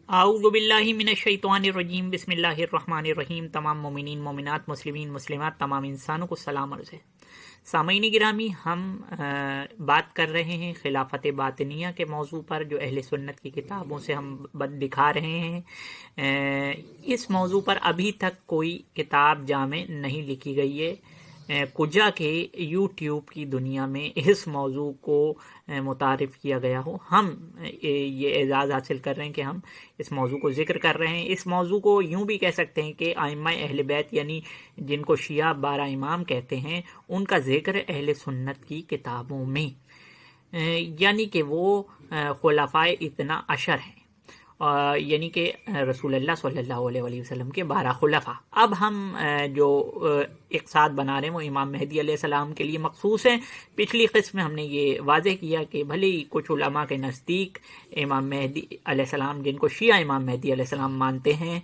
اعوذ باللہ من الشیطان الرجیم بسم اللہ الرحمن الرحیم۔ تمام مومنین مومنات مسلمین مسلمات تمام انسانوں کو سلام عرض ہے۔ سامعین گرامی، ہم بات کر رہے ہیں خلافت باطنیہ کے موضوع پر، جو اہل سنت کی کتابوں سے ہم دکھا رہے ہیں۔ اس موضوع پر ابھی تک کوئی کتاب جامع نہیں لکھی گئی ہے۔ کجا کے یوٹیوب کی دنیا میں اس موضوع کو متعارف کیا گیا ہو۔ ہم یہ اعزاز حاصل کر رہے ہیں کہ ہم اس موضوع کو ذکر کر رہے ہیں۔ اس موضوع کو یوں بھی کہہ سکتے ہیں کہ ائمہ اہل بیت، یعنی جن کو شیعہ 12 امام کہتے ہیں، ان کا ذکر اہل سنت کی کتابوں میں، یعنی کہ وہ خلفائے اتنا عشر ہیں، یعنی کہ رسول اللہ صلی اللہ علیہ وسلم کے 12 خلفاء۔ اب ہم جو اقصاد بنا رہے ہیں وہ امام مہدی علیہ السلام کے لیے مخصوص ہیں۔ پچھلی قسم میں ہم نے یہ واضح کیا کہ بھلے ہی کچھ علماء کے نزدیک امام مہدی علیہ السلام، جن کو شیعہ امام مہدی علیہ السلام مانتے ہیں،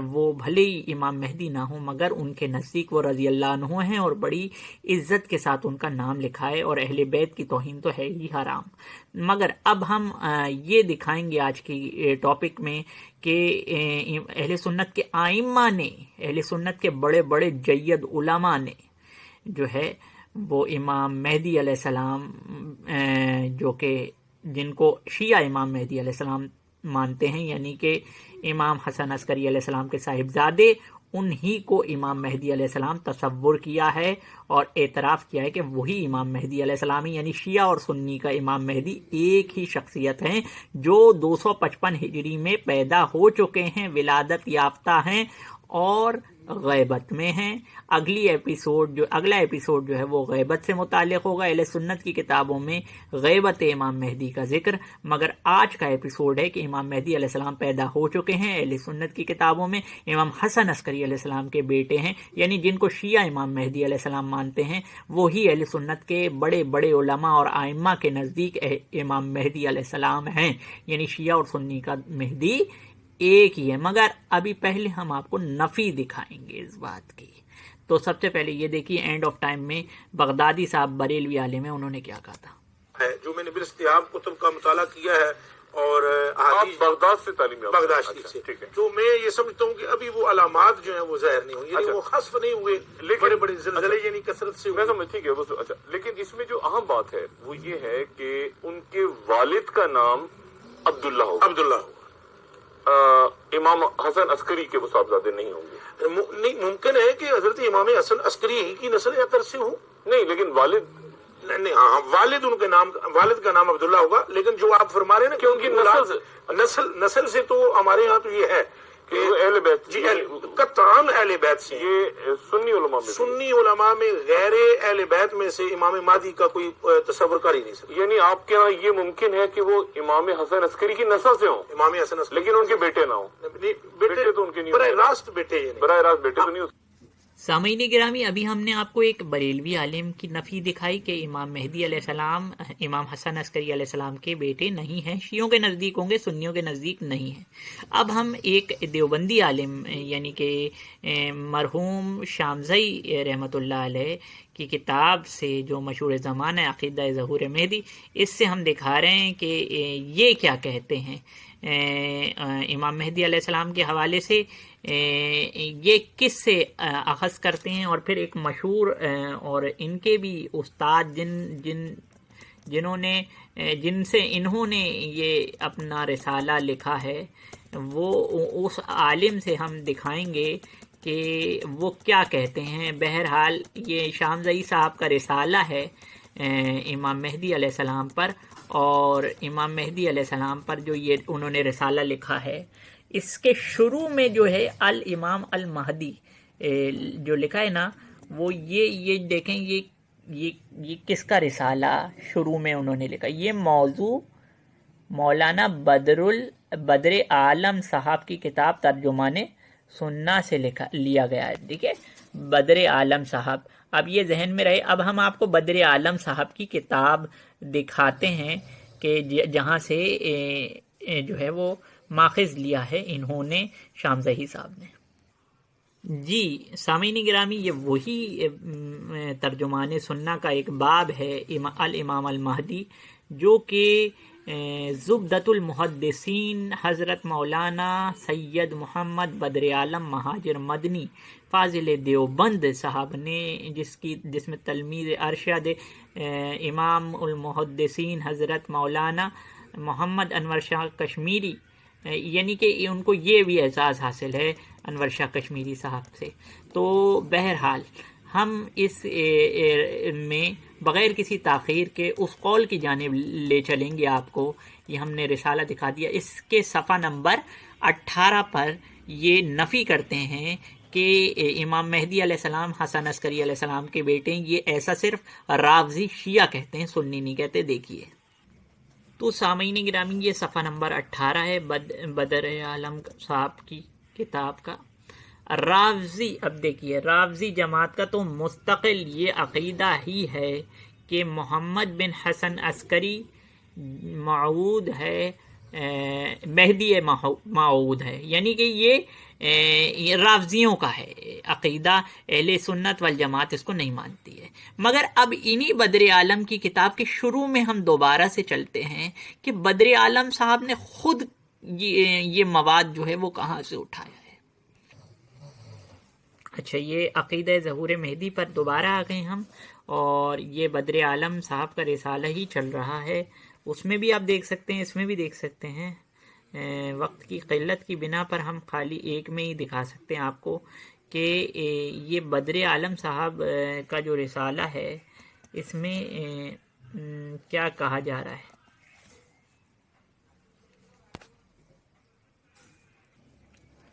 وہ بھلے ہی امام مہدی نہ ہوں، مگر ان کے نزدیک وہ رضی اللہ عنہ ہیں اور بڑی عزت کے ساتھ ان کا نام لکھا ہے، اور اہل بیت کی توہین تو ہے ہی حرام۔ مگر اب ہم یہ دکھائیں گے آج کی ٹاپک میں کہ اہل سنت کے ائمہ نے، اہل سنت کے بڑے بڑے جید علماء نے جو ہے وہ امام مہدی علیہ السلام، جو کہ جن کو شیعہ امام مہدی علیہ السلام مانتے ہیں، یعنی کہ امام حسن عسکری علیہ السلام کے صاحبزادے، انہی کو امام مہدی علیہ السلام تصور کیا ہے اور اعتراف کیا ہے کہ وہی امام مہدی علیہ السلام ہے۔ یعنی شیعہ اور سنی کا امام مہدی ایک ہی شخصیت ہیں، جو 255 ہجری میں پیدا ہو چکے ہیں، ولادت یافتہ ہیں اور غیبت میں ہیں۔ اگلا ایپیسوڈ جو ہے وہ غیبت سے متعلق ہوگا۔ اہل سنت کی کتابوں میں غیبت امام مہدی کا ذکر، مگر آج کا ایپیسوڈ ہے کہ امام مہدی علیہ السلام پیدا ہو چکے ہیں۔ اہل سنت کی کتابوں میں امام حسن عسکری علیہ السلام کے بیٹے ہیں، یعنی جن کو شیعہ امام مہدی علیہ السلام مانتے ہیں، وہی اہل سنت کے بڑے بڑے علماء اور ائمہ کے نزدیک امام مہدی علیہ السلام ہیں۔ یعنی شیعہ اور سنی کا مہدی ایک ہی ہے، مگر ابھی پہلے ہم آپ کو نفی دکھائیں گے اس بات کی۔ تو سب سے پہلے یہ دیکھیے، اینڈ آف ٹائم میں بغدادی صاحب بریلوی عالم ہیں، انہوں نے کیا کہا تھا۔ جو میں نے باستیاب کتب کا مطالعہ کیا ہے اور بغداد سے تعلیم یافتہ، بغداد شریف سے، ٹھیک ہے، تو میں یہ سمجھتا ہوں کہ ابھی وہ علامات جو ہیں وہ ظاہر نہیں ہوئی، یعنی وہ خسف نہیں ہوئے، بڑے بڑے زلزلے یعنی کثرت سے میں سمجھ، ٹھیک ہے، اچھا، لیکن اس میں جو اہم بات ہے وہ یہ ہے کہ ان کے والد کا نام عبداللہ ہوگا، عبداللہ ہو۔ امام حسن عسکری کے وہ صاحبزادے نہیں ہوں گے۔ نہیں، ممکن ہے کہ حضرت امام حسن عسکری ہی کی نسل یا تر سے ہوں، نہیں، لیکن والد نہیں، ہاں، والد ان کے نام، والد کا نام عبداللہ ہوگا، لیکن جو آپ فرما رہے ہیں نا کہ ان کی نسل سے، تو ہمارے ہاں تو یہ ہے کہ وہ اہل بیت، جی قطعاً اہل بیت سے۔ یہ سنی علماء میں، سنی علماء میں غیر اہل بیت میں سے امام مہدی کا کوئی تصور کر ہی نہیں سکتا۔ یعنی آپ کے یہاں یہ ممکن ہے کہ وہ امام حسن عسکری کی نسل سے ہوں، امام حسن عسکری لیکن ان کے بیٹے نہ ہوں، بیٹے تو ان کے نہیں، براہ راست بیٹے، براہ راست بیٹے تو نہیں ہو۔ سامعین گرامی، ابھی ہم نے آپ کو ایک بریلوی عالم کی نفی دکھائی کہ امام مہدی علیہ السلام امام حسن عسکری علیہ السلام کے بیٹے نہیں ہیں۔ شیعوں کے نزدیک ہوں گے، سنیوں کے نزدیک نہیں ہیں۔ اب ہم ایک دیوبندی عالم، یعنی کہ مرحوم شامزئی رحمۃ اللہ علیہ کی کتاب سے، جو مشہور زمان ہے عقیدہ ظہور مہدی، اس سے ہم دکھا رہے ہیں کہ یہ کیا کہتے ہیں امام مہدی علیہ السلام کے حوالے سے، یہ کس سے اخذ کرتے ہیں، اور پھر ایک مشہور اور ان کے بھی استاد جن سے انہوں نے یہ اپنا رسالہ لکھا ہے، وہ اس عالم سے ہم دکھائیں گے کہ وہ کیا کہتے ہیں۔ بہرحال یہ شامزئی صاحب کا رسالہ ہے امام مہدی علیہ السلام پر، اور امام مہدی علیہ السلام پر جو یہ انہوں نے رسالہ لکھا ہے، اس کے شروع میں جو ہے الامام المہدی جو لکھا ہے نا، وہ یہ دیکھیں، یہ کس کا رسالہ شروع میں انہوں نے لکھا۔ یہ موضوع مولانا بدر عالم صاحب کی کتاب ترجمان سنہ سے لیا گیا ہے۔ دیکھیں، بدر عالم صاحب، اب یہ ذہن میں رہے۔ اب ہم آپ کو بدر عالم صاحب کی کتاب دکھاتے ہیں کہ جہاں سے جو ہے وہ ماخذ لیا ہے انہوں نے، شامزئی صاحب نے۔ جی سامعین گرامی، یہ وہی ترجمان سنہ کا ایک باب ہے الامام المہدی، جو کہ زبدۃ المحدثین حضرت مولانا سید محمد بدر عالم مہاجر مدنی فاضل دیوبند صاحب نے جس میں تلمیذ ارشد امام المحدثین حضرت مولانا محمد انور شاہ کشمیری، یعنی کہ ان کو یہ بھی اعزاز حاصل ہے انور شاہ کشمیری صاحب سے۔ تو بہرحال ہم اس میں بغیر کسی تاخیر کے اس قول کی جانب لے چلیں گے آپ کو۔ یہ ہم نے رسالہ دکھا دیا، اس کے صفحہ نمبر 18 پر یہ نفی کرتے ہیں کہ امام مہدی علیہ السلام حسن عسکری علیہ السلام کے بیٹے ہیں۔ یہ ایسا صرف رافضی شیعہ کہتے ہیں، سنی نہیں کہتے۔ دیکھیے تو سامعین گرامی یہ صفحہ نمبر 18 ہے بدر عالم صاحب کی کتاب کا۔ رافضی، اب دیکھیے رافضی جماعت کا تو مستقل یہ عقیدہ ہی ہے کہ محمد بن حسن عسکری موعود ہے، مہدی موعود ہے، یعنی کہ یہ رافضیوں کا ہے عقیدہ، اہل سنت والجماعت اس کو نہیں مانتی ہے۔ مگر اب انہی بدر عالم کی کتاب کے شروع میں ہم دوبارہ سے چلتے ہیں کہ بدر عالم صاحب نے خود یہ مواد جو ہے وہ کہاں سے اٹھایا ہے۔ اچھا، یہ عقیدہ ظہور مہدی پر دوبارہ آ گئے ہم، اور یہ بدر عالم صاحب کا رسالہ ہی چل رہا ہے، اس میں بھی آپ دیکھ سکتے ہیں، اس میں بھی دیکھ سکتے ہیں۔ وقت کی قلت کی بنا پر ہم خالی ایک میں ہی دکھا سکتے ہیں آپ کو کہ یہ بدر عالم صاحب کا جو رسالہ ہے اس میں کیا کہا جا رہا ہے۔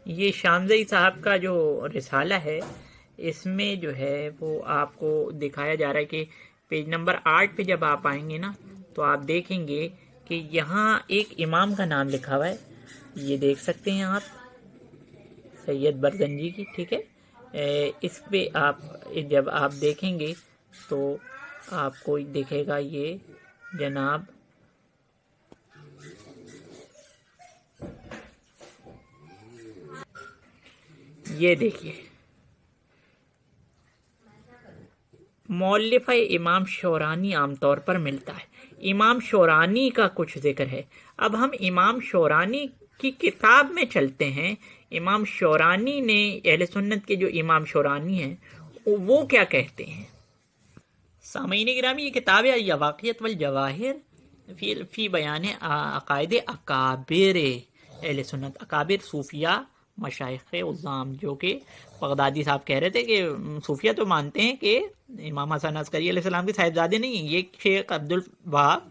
یہ شامزئی صاحب کا جو رسالہ ہے اس میں جو ہے وہ آپ کو دکھایا جا رہا ہے کہ پیج نمبر 8 پہ جب آپ آئیں گے نا تو آپ دیکھیں گے کہ یہاں ایک امام کا نام لکھا ہوا ہے، یہ دیکھ سکتے ہیں آپ، سید برزنجی کی، ٹھیک ہے۔ اس پہ آپ جب آپ دیکھیں گے تو آپ کو دکھے گا یہ جناب یہ دیکھیے مؤلفہ امام شورانی عام طور پر ملتا ہے، امام شورانی کا کچھ ذکر ہے۔ اب ہم امام شورانی کی کتاب میں چلتے ہیں۔ امام شورانی نے، اہل سنت کے جو امام شورانی ہیں وہ کیا کہتے ہیں۔ سامعین گرامی یہ کتاب ہے الواقعۃ والجواہر فی بیان عقائد اکابر اہل سنت، اکابر صوفیہ مشائخ عظام، جو کہ بغدادی صاحب کہہ رہے تھے کہ صوفیہ تو مانتے ہیں کہ امام حسن عسکری علیہ السلام کے صاحبزادے نہیں ہیں، یہ شیخ عبد الوہاب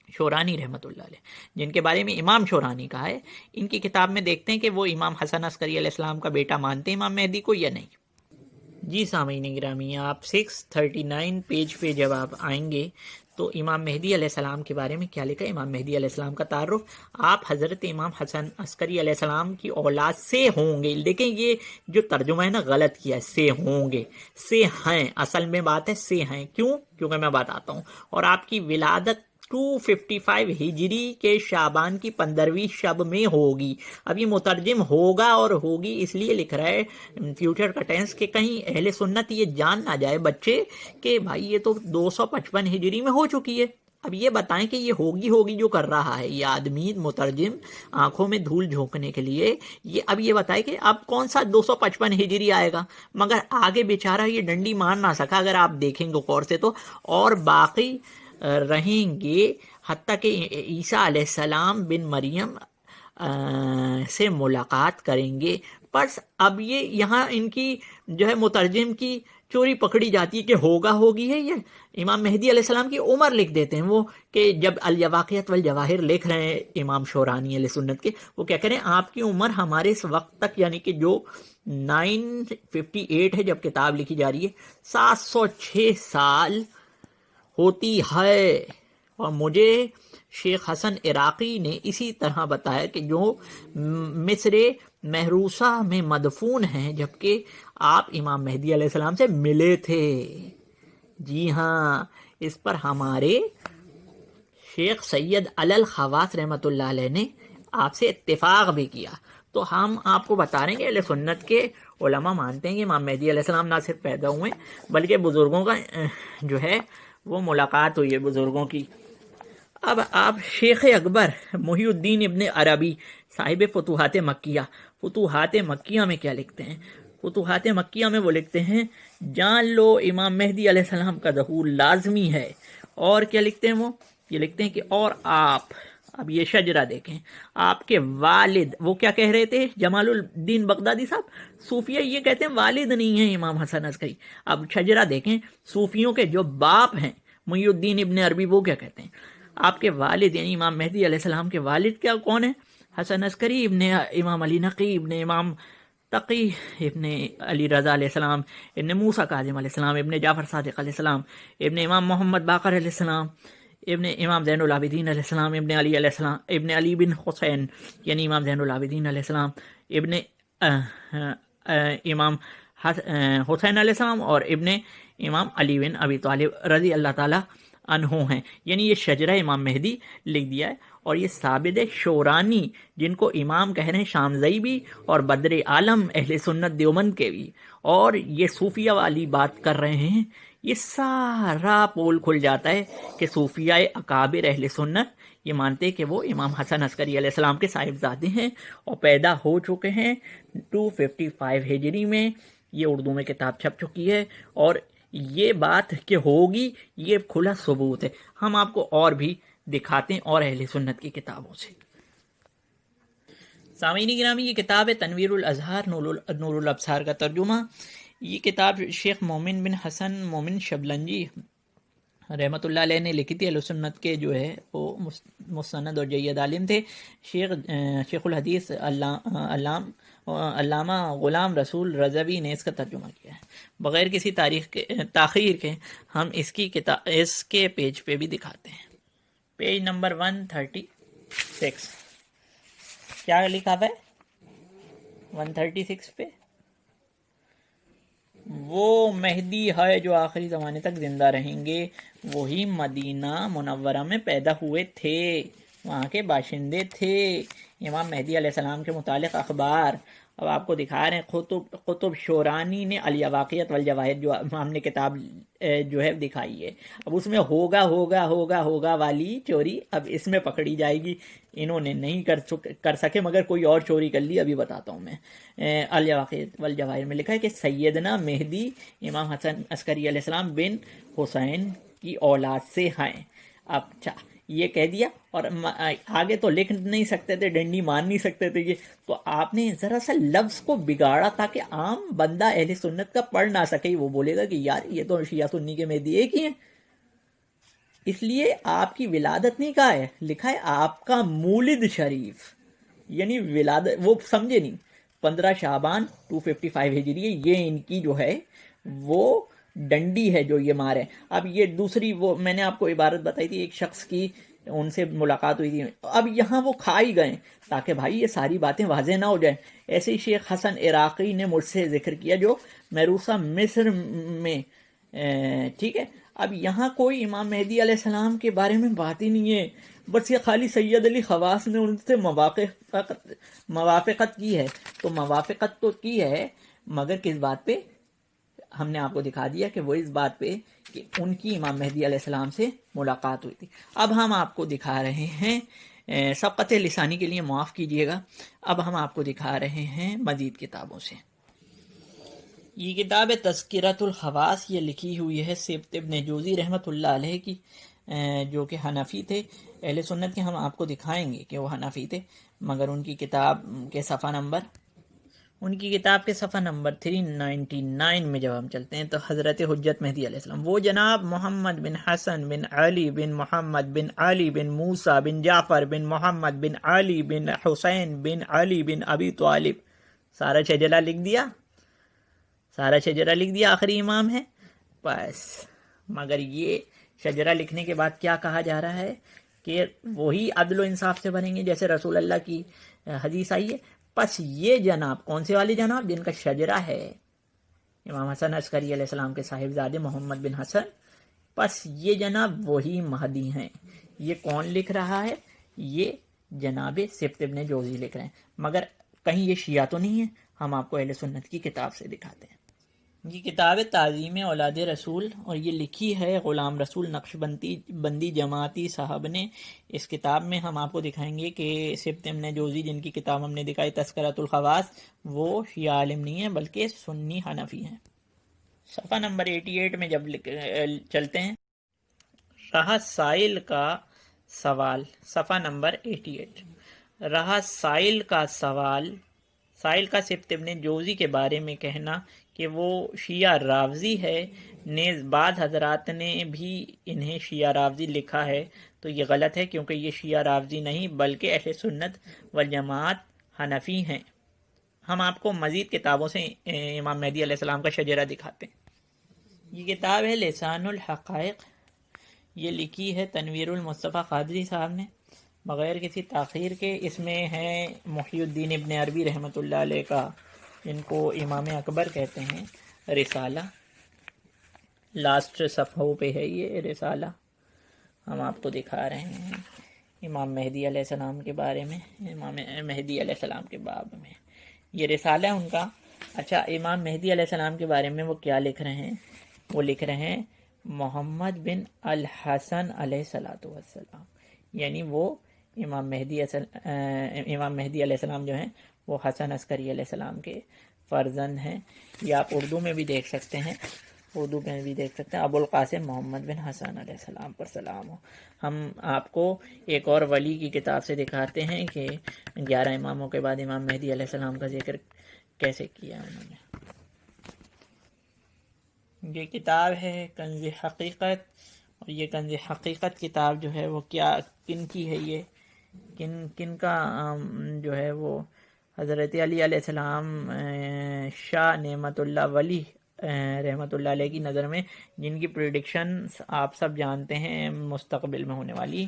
شورانی رحمۃ اللہ علیہ جن کے بارے میں امام شورانی کہا ہے، ان کی کتاب میں دیکھتے ہیں کہ وہ امام حسن عسکری علیہ السلام کا بیٹا مانتے ہیں امام مہدی کو یا نہیں۔ جی سامعین گرامی، آپ 639 پیج پہ جب آپ آئیں گے تو امام مہدی علیہ السلام کے بارے میں کیا لکھا ہے۔ امام مہدی علیہ السلام کا تعارف، آپ حضرت امام حسن عسکری علیہ السلام کی اولاد سے ہوں گے۔ دیکھیں یہ جو ترجمہ ہے نا غلط کیا ہے، سے ہوں گے، سے ہیں، اصل میں بات ہے سے ہیں۔ کیونکہ میں بتاتا ہوں، اور آپ کی ولادت 255 ہجری کے شعبان کی 15ویں شب میں ہوگی۔ اب یہ مترجم ہوگا اور ہوگی اس لیے لکھ رہا ہے فیوچر کا ٹینس کہ کہیں اہل سنت یہ جان نہ جائے بچے کہ بھائی یہ تو 255 ہجری میں ہو چکی ہے۔ اب یہ بتائیں کہ یہ ہوگی جو کر رہا ہے یہ آدمی مترجم آنکھوں میں دھول جھونکنے کے لیے، اب یہ بتائے کہ اب کون سا 255 ہجری آئے گا، مگر آگے بیچارہ یہ ڈنڈی مار نہ سکا اگر آپ دیکھیں گے غور سے تو، اور باقی رہیں گے حتیٰ کہ عیسیٰ علیہ السلام بن مریم سے ملاقات کریں گے۔ بس اب یہ یہاں ان کی جو ہے مترجم کی چوری پکڑی جاتی ہے کہ ہوگی ہے، یہ امام مہدی علیہ السلام کی عمر لکھ دیتے ہیں وہ، کہ جب الواقعۃ والجواہر لکھ رہے ہیں امام شورانی علیہ سنت کے، وہ کیا کریں آپ کی عمر ہمارے اس وقت تک، یعنی کہ جو 958 ہے جب کتاب لکھی جا رہی ہے، 706 سال ہوتی ہے۔ اور مجھے شیخ حسن عراقی نے اسی طرح بتایا کہ جو مصر محروسہ میں مدفون ہیں، جبکہ آپ امام مہدی علیہ السلام سے ملے تھے۔ جی ہاں، اس پر ہمارے شیخ سید علی الخواص رحمۃ اللہ علیہ نے آپ سے اتفاق بھی کیا۔ تو ہم آپ کو بتا رہے ہیں کہ اہل سنت کے علماء مانتے ہیں کہ امام مہدی علیہ السلام نہ صرف پیدا ہوئے بلکہ بزرگوں کا جو ہے وہ ملاقات ہوئی ہے بزرگوں کی۔ اب آپ شیخ اکبر محی الدین ابن عربی صاحب فتوحات مکیہ میں کیا لکھتے ہیں؟ فتوحات مکیہ میں وہ لکھتے ہیں جان لو امام مہدی علیہ السلام کا ظہور لازمی ہے. اور کیا لکھتے ہیں وہ؟ یہ لکھتے ہیں کہ اور آپ، اب یہ شجرہ دیکھیں، آپ کے والد، وہ کیا کہہ رہے تھے جمال الدین بغدادی صاحب؟ صوفیہ یہ کہتے ہیں والد نہیں ہیں امام حسن عسکری. اب شجرہ دیکھیں، صوفیوں کے جو باپ ہیں محی الدین ابن عربی، وہ کیا کہتے ہیں؟ آپ کے والد یعنی امام مہدی علیہ السلام کے والد کیا کون ہیں؟ حسن عسکری ابن امام علی نقی ابن امام تقی ابن علی رضا علیہ السلام ابن موسیٰ کاظم علیہ السلام ابن جعفر صادق علیہ السلام ابن امام محمد باقر علیہ السلام ابن امام زین العابدین علیہ السلام ابن علی علیہ السلام ابن علی بن حسین یعنی امام زین العابدین علیہ السلام ابن امام حسین علیہ السلام اور ابن امام علی بن ابی طالب رضی اللہ تعالی عنہ ہیں. یعنی یہ شجرہ امام مہدی لکھ دیا ہے. اور یہ ثابت شورانی جن کو امام کہہ رہے ہیں، شامزئی بھی اور بدر عالم اہل سنت دیوبند کے بھی، اور یہ صوفیہ والی بات کر رہے ہیں، یہ سارا پول کھل جاتا ہے کہ صوفیہ اکابر اہل سنت یہ مانتے کہ وہ امام حسن عسکری علیہ السلام کے صاحبزادے ہیں اور پیدا ہو چکے ہیں 255 ہجری میں. یہ اردو میں کتاب چھپ چکی ہے اور یہ بات کہ ہوگی یہ کھلا ثبوت ہے. ہم آپ کو اور بھی دکھاتے ہیں اور اہل سنت کی کتابوں سے. سامعین گرامی، یہ کتاب ہے تنویر الازہار نور الابصار کا ترجمہ. یہ کتاب شیخ مومن بن حسن مومن شبلنجی رحمۃ اللہ علیہ نے لکھی تھی. اہل سنت کے جو ہے وہ مستند اور جید عالم تھے. شیخ الحدیث علامہ غلام رسول رضوی نے اس کا ترجمہ کیا ہے. بغیر کسی تاخیر کے ہم اس کے پیج پہ بھی دکھاتے ہیں. پیج نمبر 136 کیا لکھا ہوا ہے 136 پہ؟ وہ مہدی ہے جو آخری زمانے تک زندہ رہیں گے، وہی مدینہ منورہ میں پیدا ہوئے تھے، وہاں کے باشندے تھے. امام مہدی علیہ السلام کے متعلق اخبار اب آپ کو دکھا رہے ہیں. قطب شورانی نے الیواقیت والجواہر جو ہم نے کتاب جو ہے دکھائی ہے. اب اس میں ہوگا والی چوری اب اس میں پکڑی جائے گی. انہوں نے نہیں کر سکے مگر کوئی اور چوری کر لی. ابھی بتاتا ہوں میں. الیواقیت والجواہر میں لکھا ہے کہ سیدنا مہدی امام حسن عسکری علیہ السلام بن حسین کی اولاد سے ہیں. اب یہ کہہ دیا اور آگے تو لکھ نہیں سکتے تھے، ڈنڈی مار نہیں سکتے تھے یہ تو آپ نے ذرا سا لفظ کو بگاڑا تاکہ عام بندہ اہل سنت کا پڑھ نہ سکے. وہ بولے گا کہ یار یہ تو شیعہ سنی کے مہدی ایک ہی ہیں. اس لیے آپ کی ولادت نہیں کہا ہے، لکھا ہے آپ کا مولد شریف، یعنی ولادت وہ سمجھے نہیں. 15 شعبان 255 ہجری یہ ان کی جو ہے وہ ڈنڈی ہے جو یہ مارے. اب یہ دوسری وہ میں نے آپ کو عبارت بتائی تھی ایک شخص کی، ان سے ملاقات ہوئی تھی. اب یہاں وہ کھائی گئے تاکہ بھائی یہ ساری باتیں واضح نہ ہو جائیں. ایسے ہی شیخ حسن عراقی نے مجھ سے ذکر کیا جو میروسا مصر میں، ٹھیک ہے. اب یہاں کوئی امام مہدی علیہ السلام کے بارے میں بات ہی نہیں ہے، بس یہ خالی سید علی خواص نے ان سے موافقت کی ہے. تو موافقت تو کی ہے مگر کس بات پہ؟ ہم نے آپ کو دکھا دیا کہ وہ اس بات پہ کہ ان کی امام مہدی علیہ السلام سے ملاقات ہوئی تھی. اب ہم آپ کو دکھا رہے ہیں، سبقت لسانی کے لیے معاف کیجیے گا، اب ہم آپ کو دکھا رہے ہیں مزید کتابوں سے. یہ کتاب ہے تذکرۃ الخواص، یہ لکھی ہوئی ہے سبت ابن جوزی رحمۃ اللہ علیہ کی، جو کہ حنفی تھے. اہل سنت کے ہم آپ کو دکھائیں گے کہ وہ حنفی تھے مگر ان کی کتاب کے صفحہ نمبر 399 میں جب ہم چلتے ہیں تو حضرت حجت مہدی علیہ السلام وہ جناب محمد بن حسن بن علی بن محمد بن علی بن موسیٰ بن جعفر بن محمد بن علی بن حسین بن علی بن ابی طالب، سارا شجرہ لکھ دیا آخری امام ہے بس. مگر یہ شجرہ لکھنے کے بعد کیا کہا جا رہا ہے کہ وہی عدل و انصاف سے بنیں گے جیسے رسول اللہ کی حدیث آئی ہے. پس یہ جناب کون سے والے جناب؟ جن کا شجرہ ہے امام حسن عسکری علیہ السلام کے صاحبزادے محمد بن حسن، پس یہ جناب وہی مہدی ہیں. یہ کون لکھ رہا ہے؟ یہ جناب سبت ابن جوزی لکھ رہے ہیں. مگر کہیں یہ شیعہ تو نہیں ہے، ہم آپ کو اہل سنت کی کتاب سے دکھاتے ہیں. یہ کتاب تعظیم اولاد رسول اور یہ لکھی ہے غلام رسول نقشبندی جماعتی صاحب نے۔ اس کتاب میں ہم آپ کو دکھائیں گے کہ سبط ابن جوزی جن کی کتاب ہم نے دکھائی تذکرۃ الخواص، وہ شیعہ عالم نہیں ہیں بلکہ سنی حنفی ہیں۔ صفحہ نمبر 88 میں جب چلتے ہیں، رہا سائل کا سوال، صفحہ نمبر 88، رہا سائل کا سوال، سائل کا سبط ابن جوزی کے بارے میں کہنا کہ وہ شیعہ رافضی ہے، نیز بعض حضرات نے بھی انہیں شیعہ رافضی لکھا ہے، تو یہ غلط ہے کیونکہ یہ شیعہ رافضی نہیں بلکہ اہل سنت والجماعت حنفی ہیں۔ ہم آپ کو مزید کتابوں سے امام مہدی علیہ السلام کا شجرہ دکھاتے ہیں۔ یہ کتاب ہے لسان الحقائق، یہ لکھی ہے تنویر المصطفیٰ قادری صاحب نے بغیر کسی تاخیر کے۔ اس میں ہے محی الدین ابن عربی رحمۃ اللہ علیہ کا، جن کو امام اکبر کہتے ہیں، رسالہ، لاسٹ صفحوں پہ ہے یہ رسالہ، ہم آپ کو دکھا رہے ہیں امام مہدی علیہ السلام کے بارے میں، امام مہدی علیہ السلام کے باب میں یہ رسالہ ہے ان کا۔ اچھا، امام مہدی علیہ السلام کے بارے میں وہ کیا لکھ رہے ہیں؟ وہ لکھ رہے ہیں محمد بن الحسن علیہ السلام، یعنی وہ امام مہدی علیہ السلام جو ہیں وہ حسن عسکری علیہ السلام کے فرزند ہیں۔ یہ آپ اردو میں بھی دیکھ سکتے ہیں، اردو میں بھی دیکھ سکتے ہیں، ابو القاسم محمد بن حسن علیہ السلام پر سلام ہو۔ ہم آپ کو ایک اور ولی کی کتاب سے دکھاتے ہیں کہ 11 اماموں کے بعد امام مہدی علیہ السلام کا ذکر کیسے کیا انہوں نے۔ یہ کتاب ہے کنز حقیقت، اور یہ کنز حقیقت کتاب جو ہے وہ کن کی ہے؟ یہ کن کا جو ہے وہ حضرت علی علیہ السلام شاہ نعمت اللہ ولی رحمۃ اللہ علیہ کی نظر میں، جن کی پریڈکشنز آپ سب جانتے ہیں مستقبل میں ہونے والی،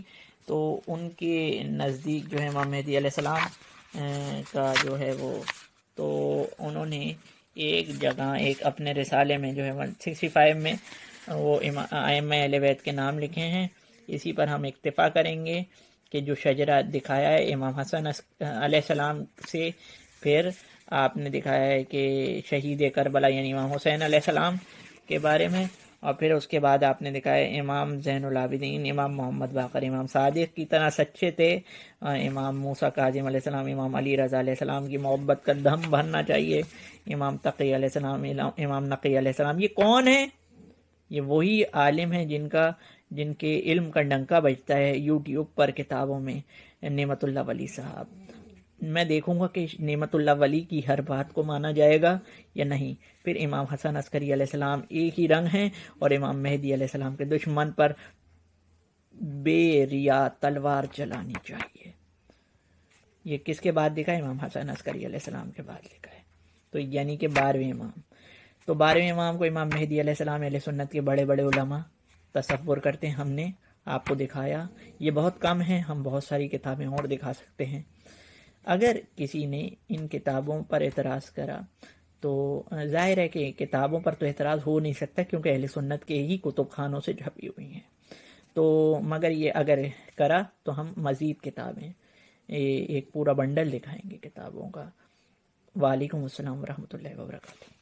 تو ان کے نزدیک جو ہے امام مہدی علیہ السلام کا جو ہے وہ، تو انہوں نے ایک جگہ ایک اپنے رسالے میں جو ہے 165 میں وہ ائمہ اہل بیت کے نام لکھے ہیں۔ اسی پر ہم اکتفا کریں گے کہ جو شجرہ دکھایا ہے امام حسن علیہ السلام سے، پھر آپ نے دکھایا ہے کہ شہید کربلا یعنی امام حسین علیہ السلام کے بارے میں، اور پھر اس کے بعد آپ نے دکھایا امام زین العابدین، امام محمد باقر، امام صادق کی طرح سچے تھے، امام موسیٰ کاظم علیہ السلام، امام علی رضا علیہ السلام کی محبت کا دم بھرنا چاہیے، امام تقی علیہ السلام، امام نقی علیہ السلام۔ یہ کون ہے؟ یہ وہی عالم ہیں جن کے علم کا ڈنکا بجتا ہے یوٹیوب پر کتابوں میں، نعمت اللہ ولی صاحب۔ میں دیکھوں گا کہ نعمت اللہ ولی کی ہر بات کو مانا جائے گا یا نہیں۔ پھر امام حسن عسکری علیہ السلام ایک ہی رنگ ہیں، اور امام مہدی علیہ السلام کے دشمن پر بے ریا تلوار چلانی چاہیے۔ یہ کس کے بعد لکھا ہے؟ امام حسن عسکری علیہ السلام کے بعد لکھا ہے، تو یعنی کہ 12ویں امام۔ تو 12ویں امام کو امام مہدی علیہ السلام اہل سنت کے بڑے بڑے علماء تصور کرتے ہیں۔ ہم نے آپ کو دکھایا، یہ بہت کم ہے، ہم بہت ساری کتابیں اور دکھا سکتے ہیں۔ اگر کسی نے ان کتابوں پر اعتراض کرا تو ظاہر ہے کہ کتابوں پر تو اعتراض ہو نہیں سکتا کیونکہ اہل سنت کے ہی کتب خانوں سے چھپی ہوئی ہیں، تو مگر یہ اگر کرا تو ہم مزید کتابیں ایک پورا بنڈل دکھائیں گے کتابوں کا۔ وعلیکم السلام ورحمۃ اللہ وبرکاتہ۔